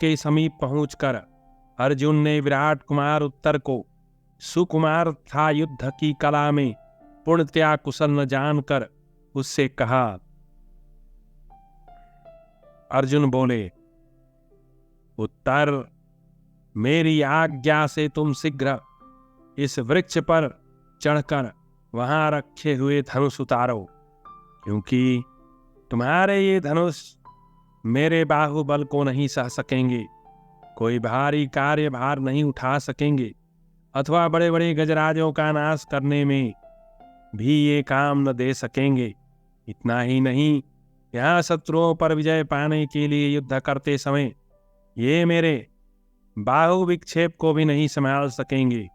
के समीप पहुंचकर अर्जुन ने विराट कुमार उत्तर को सुकुमार था युद्ध की कला में पूर्णतया कुशल न जानकर उससे कहा। अर्जुन बोले, उत्तर, मेरी आज्ञा से तुम शीघ्र इस वृक्ष पर चढ़कर वहां रखे हुए धनुष उतारो, क्योंकि तुम्हारे ये धनुष मेरे बाहुबल को नहीं सह सकेंगे, कोई भारी कार्यभार नहीं उठा सकेंगे अथवा बड़े बड़े गजराजों का नाश करने में भी ये काम न दे सकेंगे। इतना ही नहीं, यहाँ शत्रुओं पर विजय पाने के लिए युद्ध करते समय ये मेरे बाहु विक्षेप को भी नहीं संभाल सकेंगे।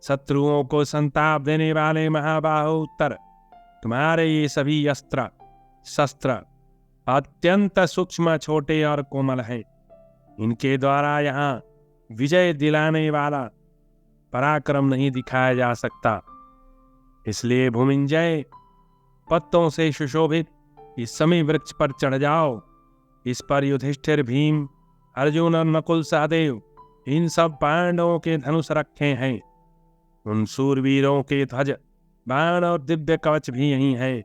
शत्रुओं को संताप देने वाले महाबाहु उत्तर, तुम्हारे ये सभी अस्त्र शस्त्र अत्यंत सूक्ष्म, छोटे और कोमल हैं। इनके द्वारा यहाँ विजय दिलाने वाला पराक्रम नहीं दिखाया जा सकता। इसलिए भूमिंजय, पत्तों से सुशोभित इस समी वृक्ष पर चढ़ जाओ। इस पर युधिष्ठिर, भीम, अर्जुन और नकुल सहदेव इन सब पांडवों के धनुष रखे हैं। उन सूरवीरों के ध्वज, बाण और दिव्य कवच भी यही है।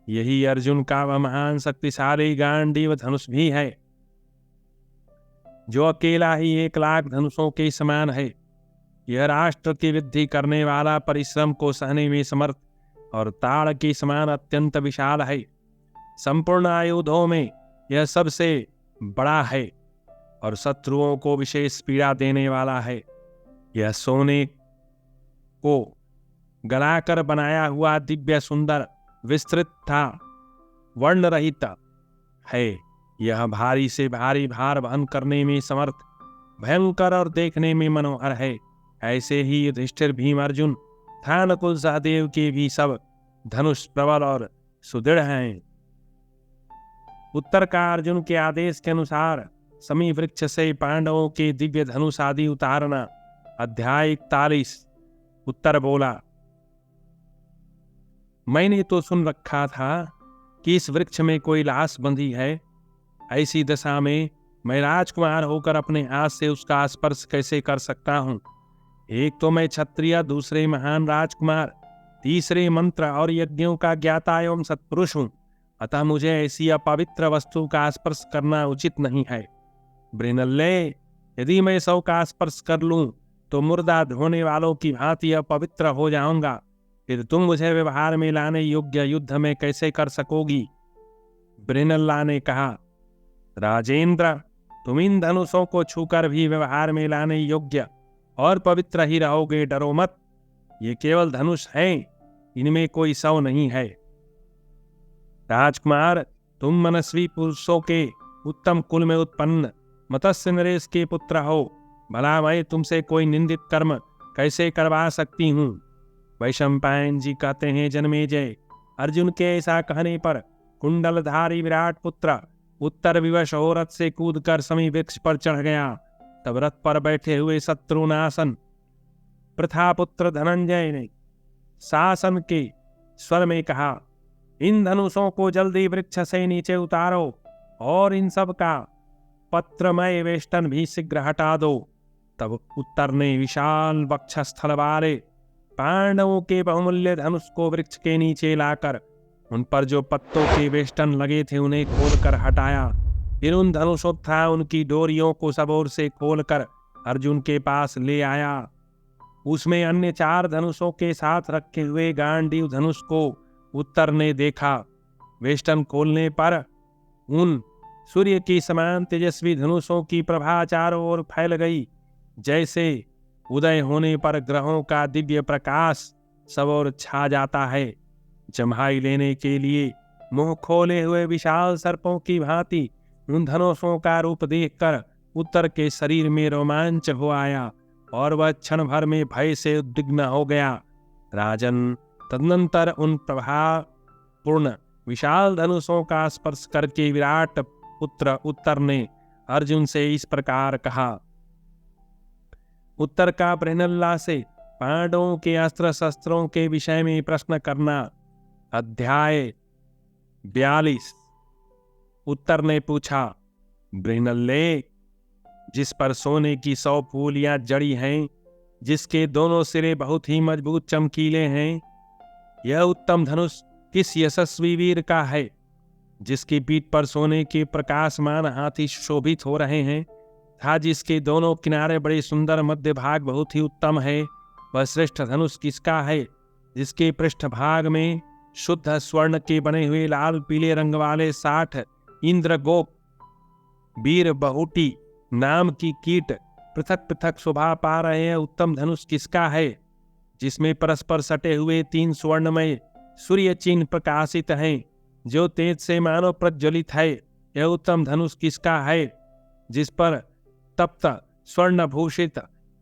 यही अर्जुन का वह महान शक्तिशाली गांडीव धनुष भी है, जो अकेला ही 1,00,000 धनुषों के समान है। यह राष्ट्र की वृद्धि करने वाला, परिश्रम को सहने में समर्थ और ताड़ के समान अत्यंत विशाल है। संपूर्ण आयुधों में यह सबसे बड़ा है और शत्रुओं को विशेष पीड़ा देने वाला है। यह सोने को गलाकर बनाया हुआ दिव्य सुंदर विस्तृत था वर्ण रहित है। यह भारी से भारी भार वहन करने में समर्थ, भयंकर और देखने में मनोहर है। ऐसे ही युधिष्ठिर, भीम, अर्जुन तथा नकुल सहदेव के भी सब धनुष प्रबल और सुदृढ़ हैं। उत्तर का अर्जुन के आदेश के अनुसार समी वृक्ष से पांडवों के दिव्य धनुष आदि उतारना। अध्याय 41। उत्तर बोला, मैंने तो सुन रखा था कि इस वृक्ष में कोई लाश बंधी है। ऐसी दशा में मैं राजकुमार होकर अपने हाथ से उसका स्पर्श कैसे कर सकता हूं? एक तो मैं क्षत्रिय, दूसरे महान राजकुमार, तीसरे मंत्र और यज्ञों का ज्ञाता एवं सत्पुरुष हूं। अतः मुझे ऐसी अपवित्र वस्तु का स्पर्श करना उचित नहीं है। ब्रिनल्ले, यदि मैं सौ का स्पर्श कर लूं तो मुर्दा धोने वालों की भांति अपवित्र हो जाऊंगा। फिर तुम मुझे व्यवहार में लाने योग्य युद्ध में कैसे कर सकोगी? ब्रिनल्ला ने कहा, राजेंद्र, तुम इन धनुषों को छूकर भी व्यवहार में लाने योग्य और पवित्र ही रहोगे। डरो मत, ये केवल धनुष हैं, इनमें कोई सौ नहीं है। राजकुमार, तुम मनस्वी पुरुषों के उत्तम कुल में उत्पन्न मत्स्य नरेश के पुत्र हो। भला मैं तुमसे कोई निंदित कर्म कैसे करवा सकती हूँ? वैशंपायन जी कहते हैं, जन्मेजय, अर्जुन के ऐसा कहने पर कुंडलधारी विराट पुत्र उत्तर विवश हो रथ से कूदकर समी वृक्ष पर चढ़ गया। तब रथ पर बैठे हुए शत्रुनाशन प्रथापुत्र धनंजय ने शासन के स्वर में कहा, इन धनुषों को जल्दी वृक्ष से नीचे उतारो और इन सब का पत्रमय वेष्टन भी शीघ्र हटा दो। तब उत्तर ने विशाल वक्षस्थल वाले पांडवों के बहुमूल्य धनुष को वृक्ष के नीचे लाकर उन पर जो पत्तों के वेष्टन लगे थे उन्हें खोलकर हटाया। फिर उन धनुषों तथा उनकी डोरियों को सब ओर से खोलकर अर्जुन के पास ले आया। उसमें अन्य 4 धनुषों के साथ रखे हुए गांडीव धनुष को उत्तर ने देखा। वेष्टन खोलने पर उन सूर्य की समान तेजस्वी धनुषों की प्रभा चारों ओर फैल गई। जैसे उदय होने पर ग्रहों का दिव्य प्रकाश सब ओर छा जाता है। जम्हाई लेने के लिए मुंह खोले हुए विशाल सर्पों की भांति उन धनुषों का रूप देखकर उत्तर के शरीर में रोमांच हो आया और वह क्षण भर में भय से उद्विग्न हो गया। राजन, तदनंतर उन प्रभापूर्ण विशाल धनुषों का स्पर्श करके विराट पुत्र उत्तर ने अर्जुन से इस प्रकार कहा। उत्तर का बृहन्नला से पांडवों के अस्त्र शस्त्रों के विषय में प्रश्न करना। अध्याय 42। उत्तर ने पूछा, बृहनल्ले, जिस पर सोने की 100 फूलियां जड़ी हैं, जिसके दोनों सिरे बहुत ही मजबूत चमकीले हैं, यह उत्तम धनुष किस यशस्वी वीर का है, जिसकी पीठ पर सोने के प्रकाशमान हाथी शोभित हो रहे हैं, तथा जिसके दोनों किनारे बड़े सुंदर, मध्य भाग बहुत ही उत्तम है। वह श्रेष्ठ धनुष किसका है, जिसके पृष्ठभाग में शुद्ध स्वर्ण के बने हुए लाल पीले रंग वाले 60 इंद्रगोप वीर बहुटी नाम की कीट पृथक पृथक शोभा पा रहे हैं। उत्तम धनुष किसका है, जिसमें परस्पर सटे हुए 3 स्वर्णमय सूर्य चिन्ह प्रकाशित हैं, जो तेज से मानो प्रज्वलित है। यह उत्तम धनुष किसका है, जिस पर तप्त स्वर्ण भूषित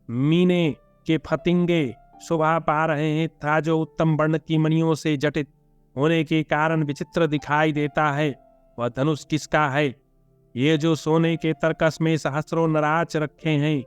मीने के फतिंगे शोभा पा रहे हैं, तथा जो उत्तम वर्ण की मणियों से जटित होने के कारण विचित्र दिखाई देता है, वह धनुष किसका है। ये जो सोने के तरकस में सहस्रों नराच रखे हैं,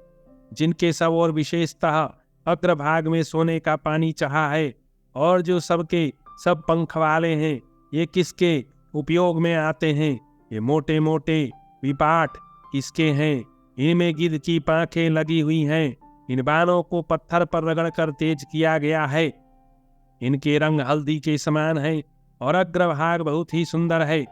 जिनके सब और विशेषतः अग्रभाग में सोने का पानी चढ़ा है, और जो सबके सब पंख वाले हैं, ये किसके उपयोग में आते हैं। ये मोटे मोटे विपाट किसके हैं, इनमें गिद्ध की पांखें लगी हुई हैं। इन बाणों को पत्थर पर रगड़ कर तेज किया गया है। इनके रंग हल्दी के समान है और अग्रभाग बहुत ही सुंदर है।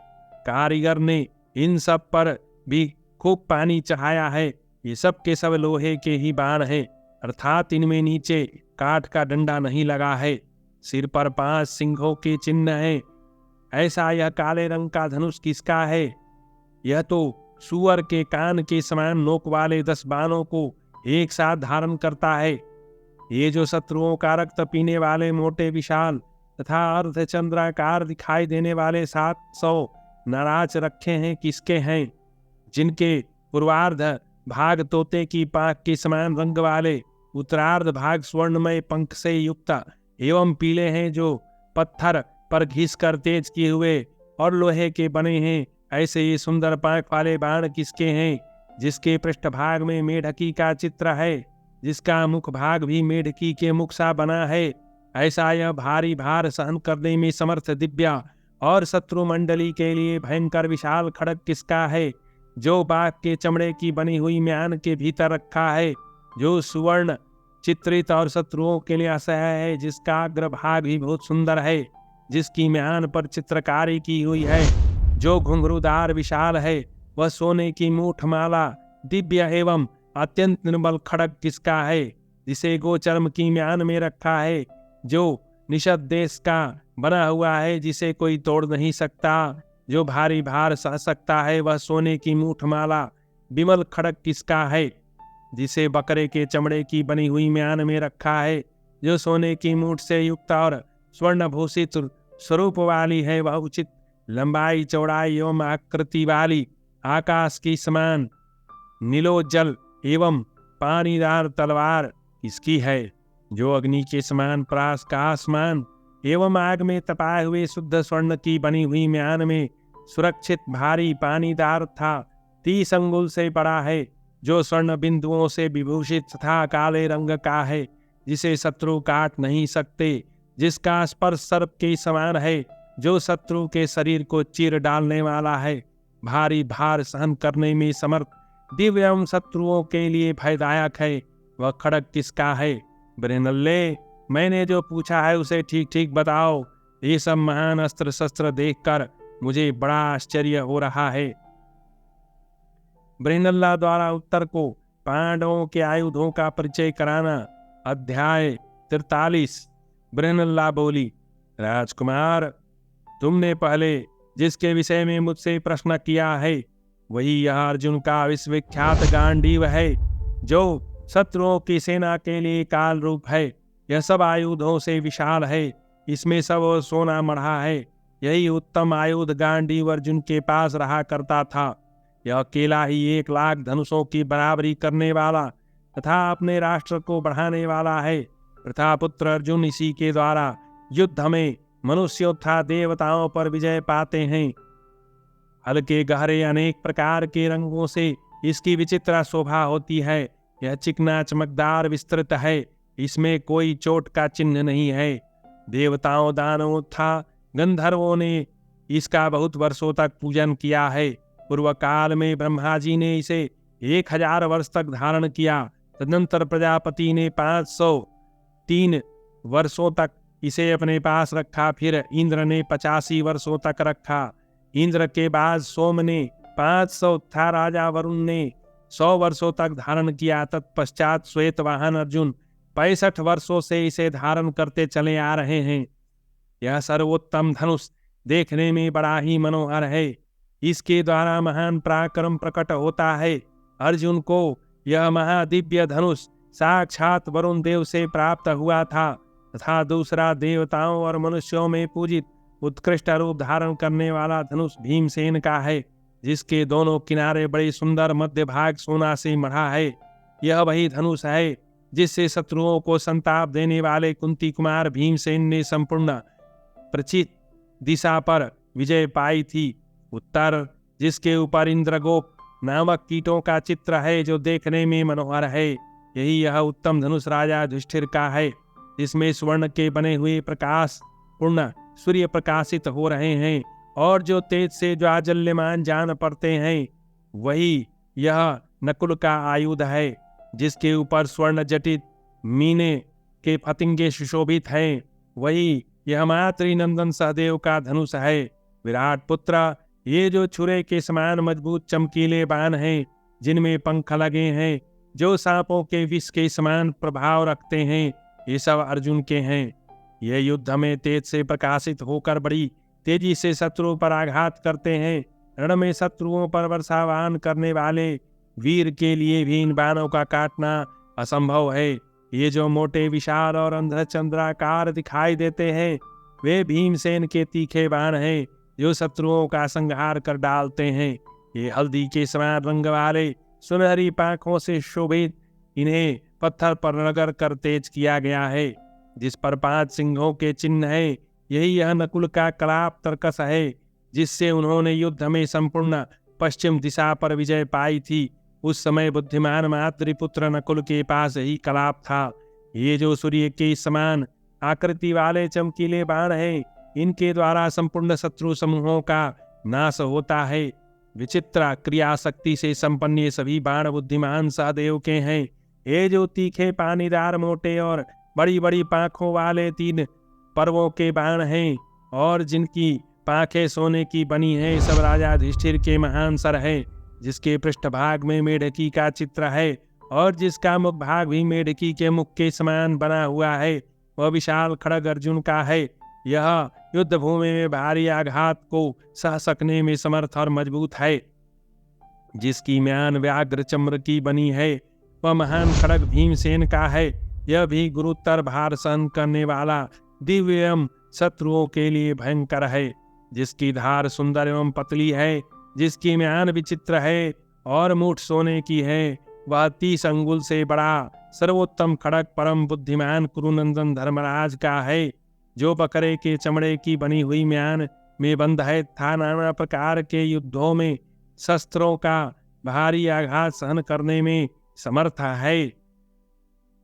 कारीगर ने इन सब पर भी खूब पानी चढ़ाया है। ये सब के सब लोहे के ही बाण हैं, अर्थात इनमें नीचे काठ का डंडा नहीं लगा है। सिर पर 5 सिंहों के चिन्ह हैं। ऐसा यह काले रंग का धनुष किसका है। यह तो सूअर के कान के समान नोक वाले 10 बाणों को एक साथ धारण करता है। ये जो शत्रुओं का रक्त पीने वाले मोटे विशाल तथा अर्धचंद्राकार दिखाई देने वाले 700 नराच रखे हैं, किसके हैं, जिनके पूर्वार्ध भाग तोते की पाख के समान रंग वाले, उत्तरार्ध भाग स्वर्णमय पंख से युक्त एवं पीले हैं, जो पत्थर पर घिस कर तेज किए हुए और लोहे के बने हैं। ऐसे ये सुंदर पांख वाले बाण किसके हैं, जिसके पृष्ठभाग में मेढकी का चित्र है, जिसका मुख भाग भी मेढकी के मुख सा बना है। ऐसा यह भारी भार सहन करने में समर्थ दिव्या और शत्रु मंडली के लिए भयंकर विशाल खड्ग किसका है, जो बाघ के चमड़े की बनी हुई म्यान के भीतर रखा है, जो सुवर्ण चित्रित और शत्रुओं के लिए असह्य है, जिसका अग्रभाग भी बहुत सुंदर है, जिसकी म्यान पर चित्रकारी की हुई है, जो घुंघरूदार विशाल है। वह सोने की मूठ माला दिव्य एवं अत्यंत निर्मल खड्ग किसका है, जिसे गोचर्म की म्यान में रखा है, जो निषद देश का बना हुआ है, जिसे कोई तोड़ नहीं सकता, जो भारी भार सह सकता है। वह सोने की मूठ माला विमल खड्ग किसका है, जिसे बकरे के चमड़े की बनी हुई म्यान में रखा है, जो सोने की मूठ से युक्त और स्वर्ण भूषित स्वरूप वाली है। वह उचित लंबाई चौड़ाई एवं आकृति वाली, आकाश की समान नीलोज्जल एवं पानीदार तलवार किसकी है, जो अग्नि के समान प्रास का आसमान एवं आग में तपाए हुए शुद्ध स्वर्ण की बनी हुई म्यान में सुरक्षित भारी पानीदार था 30 अंगुल से बड़ा है, जो स्वर्ण बिंदुओं से विभूषित तथा काले रंग का है, जिसे शत्रु काट नहीं सकते, जिसका स्पर्श सर्प के समान है, जो शत्रु के शरीर को चीर डालने वाला है, भारी भार सहन करने में समर्थ, दिव्य एवं शत्रुओं के लिए भयदायक है। वह खड्ग किसका है। बृहनल्ले, मैंने जो पूछा है उसे ठीक ठीक बताओ। ये सब महान अस्त्र शस्त्र देखकर मुझे बड़ा आश्चर्य हो रहा है। बृहनल्ला द्वारा उत्तर को पांडवों के आयुधों का परिचय कराना। अध्याय 43। बृहनल्ला बोली, राजकुमार, तुमने पहले जिसके विषय में मुझसे प्रश्न किया है, वही यह अर्जुन का विश्वविख्यात गांडीव है, जो शत्रुओं की सेना के लिए काल रूप है। यह सब आयुधों से विशाल है, इसमें सब सोना मढ़ा है। यही उत्तम आयुध गांडीव अर्जुन के पास रहा करता था। यह अकेला ही 1 लाख धनुषों की बराबरी करने वाला तथा अपने राष्ट्र को बढ़ाने वाला है। प्रथापुत्र अर्जुन इसी के द्वारा युद्ध में मनुष्यों तथा देवताओं पर विजय पाते हैं। हल्के गहरे अनेक प्रकार के रंगों से इसकी विचित्र शोभा होती है। यह चिकना चमकदार विस्तृत है, इसमें कोई चोट का चिन्ह नहीं है। देवताओं, दानवों तथा गंधर्वों ने इसका बहुत वर्षों तक पूजन किया है। पूर्व काल में ब्रह्मा जी ने इसे 1000 वर्ष तक धारण किया। तदनंतर प्रजापति ने 503 वर्षों तक इसे अपने पास रखा। फिर इंद्र ने 85 वर्षों तक रखा। इंद्र के बाद सोम ने 500 था। राजा वरुण ने 100 वर्षों तक धारण किया। तत्पश्चात श्वेतवाहन अर्जुन 65 वर्षों से इसे धारण करते चले आ रहे हैं। यह सर्वोत्तम धनुष देखने में बड़ा ही मनोहर है। इसके द्वारा महान पराक्रम प्रकट होता है। अर्जुन को यह महादिव्य धनुष साक्षात वरुण देव से प्राप्त हुआ था तथा दूसरा देवताओं और मनुष्यों में पूजित उत्कृष्ट रूप धारण करने वाला धनुष भीमसेन का है, जिसके दोनों किनारे बड़े सुंदर मध्य भाग सोना से मढ़ा है। यह वही धनुष है जिससे शत्रुओं को संताप देने वाले कुंती कुमार भीमसेन ने संपूर्ण प्रचित दिशा पर विजय पाई थी। उत्तर, जिसके ऊपर इंद्रगोप नामक कीटों का चित्र है जो देखने में मनोहर है, यही यह उत्तम धनुष राजा युधिष्ठिर का है, जिसमें स्वर्ण के बने हुए प्रकाश पूर्ण सूर्य प्रकाशित हो रहे हैं और जो तेज से ज्वाजल्यमान जान पड़ते हैं। वही यह नकुल का आयुध है, जिसके ऊपर स्वर्ण जटित मीने के फतिंगे सुशोभित हैं। वही यह मातृनंदन सहदेव का धनुष है। विराट पुत्र, ये जो छुरे के समान मजबूत चमकीले बाण हैं, जिनमें पंख लगे हैं, जो सांपों के विष के समान प्रभाव रखते हैं, ये सब अर्जुन के हैं। ये युद्ध में तेज से प्रकाशित होकर बड़ी तेजी से शत्रु पर आघात करते हैं। रण में शत्रुओं पर वर्षावान करने वाले वीर के लिए भी इन बाणों का काटना असंभव है। ये जो मोटे विशाल और अंधचंद्राकार दिखाई देते हैं, वे भीमसेन के तीखे बाण हैं, जो शत्रुओं का संहार कर डालते हैं। ये हल्दी के समान रंग वाले सुनहरी पांखों से शोभित, इन्हें पत्थर पर रगड़ कर तेज किया गया है, जिस पर 5 सिंहों के चिन्ह है। यही यह नकुल का कलाप तर्कस है, जिससे उन्होंने युद्ध में संपूर्ण पश्चिम दिशा पर विजय पाई थी। उस समय बुद्धिमान मातृपुत्र नकुल के पास ही कलाप था। ये जो सूर्य के समान आकृति वाले चमकीले बाण हैं, इनके द्वारा संपूर्ण शत्रु समूहों का नाश होता है। विचित्र क्रिया शक्ति से संपन्न ये सभी बाण बुद्धिमान सहदेव के हैं। ये जो तीखे पानीदार मोटे और बड़ी बड़ी पांखों वाले 3 पर्वों के बाण हैं और जिनकी पांखें सोने की बनी हैं, सब राजा युधिष्ठिर के महान सर है, जिसके पृष्ठभाग में मेढकी का चित्र है और जिसका मुख भाग भी मेढकी के मुख के समान बना हुआ है। वह विशाल खड्ग अर्जुन का है। यह युद्ध भूमि में भारी आघात को सह सकने में समर्थ और मजबूत है। जिसकी म्यान व्याघ्र चम्र की बनी है, वह महान खड्ग भीमसेन का है। यह भी गुरुतर भार सहन करने वाला दिव्य एवं शत्रुओं के लिए भयंकर है। जिसकी धार सुंदर एवं पतली है, जिसकी म्यान विचित्र है और मूठ सोने की है, वह 30 अंगुल से बड़ा सर्वोत्तम खड्ग परम बुद्धिमान कुरुनंदन धर्मराज का है, जो बकरे के चमड़े की बनी हुई म्यान में बंध है था। नाना प्रकार के युद्धों में शस्त्रों का भारी आघात सहन करने में समर्थ है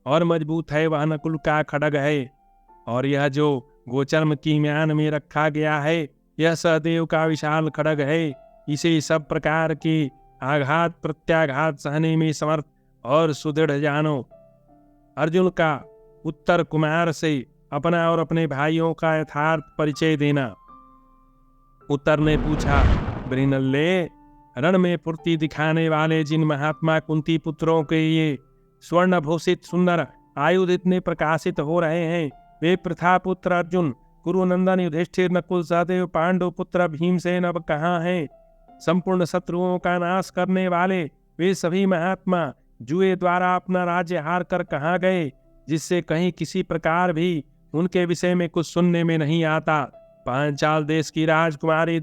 और मजबूत है। वह नकुल का खड्ग है। और यह जो गोचर्म की म्यान में रखा गया है, यह सहदेव का विशाल खड्ग है। इसे सब प्रकार के आघात प्रत्याघात सहने में समर्थ और सुदृढ़ जानो। अर्जुन का उत्तर कुमार से अपना और अपने भाइयों का यथार्थ परिचय देना। उत्तर ने पूछा, बृहनल्ले, रण में फुर्ती दिखाने वाले जिन महात्मा कुंती पुत्रों के ये स्वर्ण भूषित सुंदर आयुध इतने प्रकाशित हो रहे हैं, वे प्रथापुत्र अर्जुन, कुरुनंदन युधिष्ठिर, नकुल, सहदेव, पांडु पुत्र भीमसेन अब कहाँ हैं? संपूर्ण शत्रुओं का नाश करने वाले वे सभी महात्मा जुए द्वारा अपना राज्य हार कर कहाँ गए, जिससे कहीं किसी प्रकार भी उनके विषय में कुछ सुनने में नहीं आता। पांचाल देश की राजकुमारी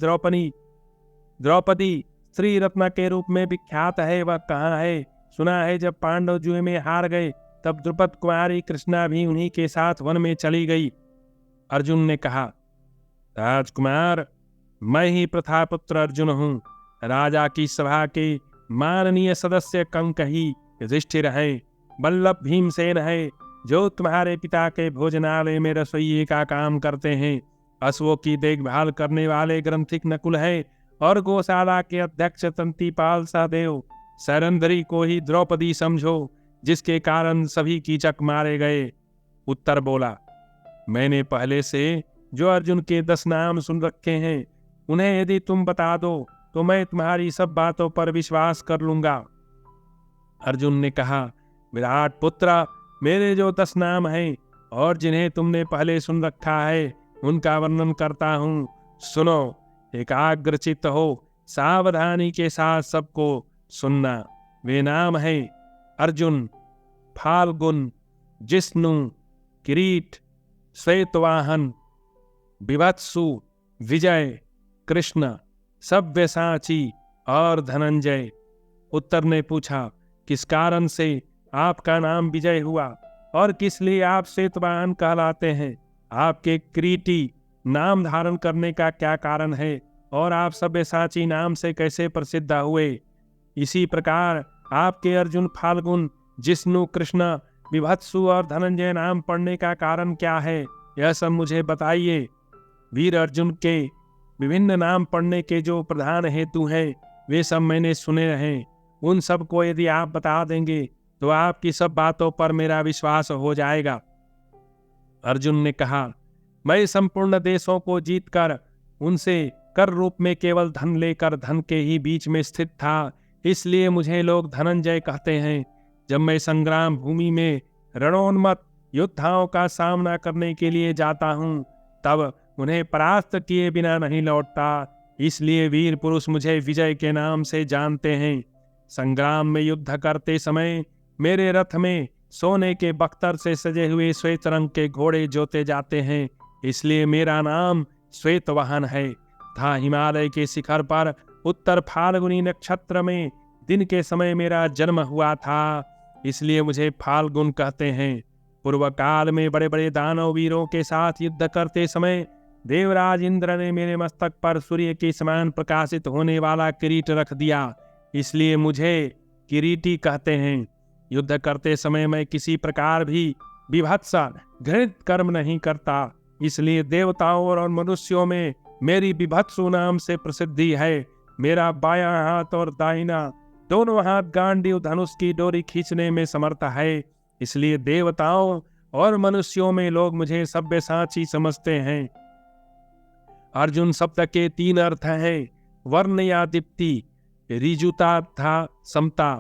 द्रौपदी स्त्री रत्न के रूप में विख्यात है, वह कहाँ है? सुना है जब पांडव जुए में हार गए, तब द्रुपद कुमारी कृष्णा भी उन्हीं के साथ वन में चली गई। अर्जुन ने कहा, राजकुमार, मैं ही प्रथापुत्र अर्जुन हूँ। राजा की सभा के माननीय सदस्य कंक ही युधिष्ठिर है। बल्लभ भीमसेन है, जो तुम्हारे पिता के भोजनालय में रसोइये का काम करते हैं। अश्वों की देखभाल करने वाले ग्रंथिक नकुल है और गौशाला के अध्यक्ष तंतीपाल सहदेव, सैरंधरी को ही द्रौपदी समझो, जिसके कारण सभी कीचक मारे गए। उत्तर बोला, मैंने पहले से जो अर्जुन के 10 नाम सुन रखे हैं, उन्हें यदि तुम बता दो तो मैं तुम्हारी सब बातों पर विश्वास कर लूंगा। अर्जुन ने कहा, विराट पुत्र, मेरे जो 10 नाम हैं और जिन्हें तुमने पहले सुन रखा है, उनका वर्णन करता हूं, सुनो। एकाग्रचित्त हो, सावधानी के साथ सबको सुनना। वे नाम हैं अर्जुन, फाल्गुन, जिष्णु, किरीट, श्वेतवाहन, विभत्सु, विजय, कृष्ण, सव्यसाची और धनंजय। उत्तर ने पूछा, किस कारण से आपका नाम विजय हुआ और किस लिए आप श्वेतवाहन कहलाते हैं? आपके किरीटी नाम धारण करने का क्या कारण है और आप सव्यसाची नाम से कैसे प्रसिद्ध हुए? इसी प्रकार आपके अर्जुन, फाल्गुन, जिष्णु, कृष्ण, विभत्सु और धनंजय नाम पढ़ने का कारण क्या है? यह सब मुझे बताइए। वीर अर्जुन के विभिन्न नाम पढ़ने के जो प्रधान हेतु हैं, वे सब मैंने सुने हैं। उन सब को यदि आप बता देंगे तो आपकी सब बातों पर मेरा विश्वास हो जाएगा। अर्जुन ने कहा, मैं संपूर्ण देशों को जीतकर उनसे कर रूप में केवल धन लेकर धन के ही बीच में स्थित था, इसलिए मुझे लोग धनंजय कहते हैं। जब मैं संग्राम भूमि में रणोन्मत्त योद्धाओं का सामना करने के लिए जाता हूँ, तब उन्हें परास्त किए बिना नहीं लौटता, इसलिए वीर पुरुष मुझे विजय के नाम से जानते हैं। संग्राम में युद्ध करते समय मेरे रथ में सोने के बख्तर से सजे हुए श्वेत रंग के घोड़े जोते जाते हैं, इसलिए मेरा नाम श्वेतवाहन है। तथा हिमालय के शिखर पर उत्तर फाल्गुनी नक्षत्र में दिन के समय मेरा जन्म हुआ था, इसलिए मुझे फाल्गुन कहते हैं। पूर्व काल में बड़े बड़े दानव वीरों के साथ युद्ध करते समय देवराज इंद्र ने मेरे मस्तक पर सूर्य के समान प्रकाशित होने वाला किरीट रख दिया, इसलिए मुझे किरीटी कहते हैं। युद्ध करते समय मैं किसी प्रकार भी विभत्स घृणित कर्म नहीं करता, इसलिए देवताओं और मनुष्यों में मेरी विभत्सु नाम से प्रसिद्धि है। मेरा बायां हाथ और दाहिना दोनों हाथ गांडीव धनुष की डोरी खींचने में समर्थ है, इसलिए देवताओं और मनुष्यों में लोग मुझे सव्यसाची समझते हैं। अर्जुन शब्द के 3 अर्थ हैं, वर्ण या दीप्ति, ऋजुता तथा समता,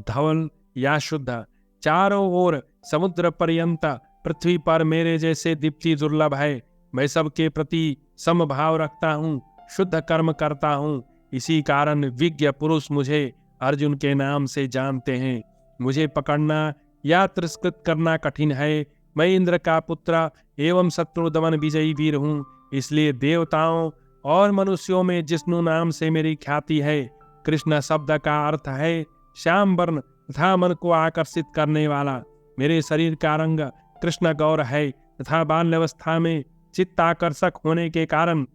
धवल या शुद्ध। चारों ओर समुद्र पर्यंत पृथ्वी पर मेरे जैसे दीप्ति दुर्लभ है। मैं सबके प्रति समभाव रखता हूँ, शुद्ध कर्म करता हूँ, इसी कारण विज्ञ पुरुष मुझे अर्जुन के नाम से जानते हैं। मुझे पकड़ना या तिरस्कृत करना कठिन है। मैं इंद्र का पुत्र एवं शत्रु दमन विजयी वीर हूँ, इसलिए देवताओं और मनुष्यों में जिष्णु नाम से मेरी ख्याति है। कृष्ण शब्द का अर्थ है श्याम वर्ण तथा मन को आकर्षित करने वाला। मेरे शरीर का रंग कृष्ण गौर है तथा बाल्यावस्था में चित्ताकर्षक होने के कारण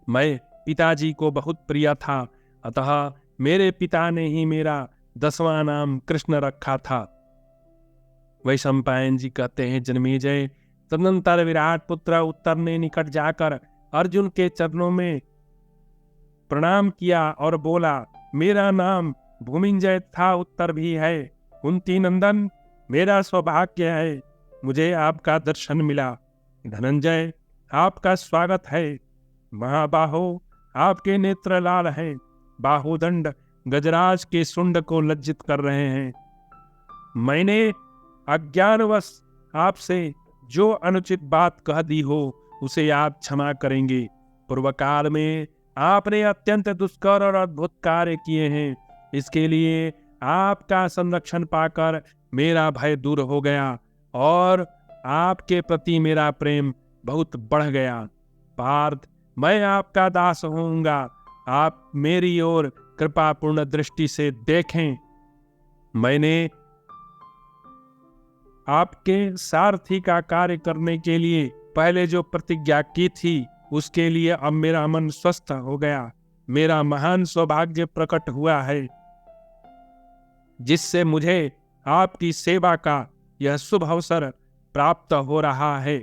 मैं पिताजी को बहुत प्रिय था, अतः मेरे पिता ने ही मेरा 10वां नाम कृष्ण रखा था। वैशंपायन जी कहते हैं, जन्मेजय, तदनंतर विराट पुत्र उत्तर ने निकट जाकर अर्जुन के चरणों में प्रणाम किया और बोला, मेरा नाम भूमिंजय था, उत्तर भी है। कुंती नंदन, मेरा सौभाग्य है, मुझे आपका दर्शन मिला। धनंजय, आपका स्वागत है। महाबाहो, आपके नेत्र लाल हैं, बाहुदंड गजराज के शुंड को लज्जित कर रहे हैं। मैंने अज्ञानवश आपसे जो अनुचित बात कह दी हो उसे आप क्षमा करेंगे। पूर्व काल में आपने अत्यंत दुष्कर और अद्भुत कार्य किए हैं, इसके लिए आपका संरक्षण पाकर मेरा भय दूर हो गया और आपके प्रति मेरा प्रेम बहुत बढ़ गया। पार्थ, मैं आपका दास होऊंगा, आप मेरी ओर कृपापूर्ण दृष्टि से देखें। मैंने आपके सारथी का कार्य करने के लिए पहले जो प्रतिज्ञा की थी, उसके लिए अब मेरा मन स्वस्थ हो गया। मेरा महान सौभाग्य प्रकट हुआ है, जिससे मुझे आपकी सेवा का यह शुभ अवसर प्राप्त हो रहा है।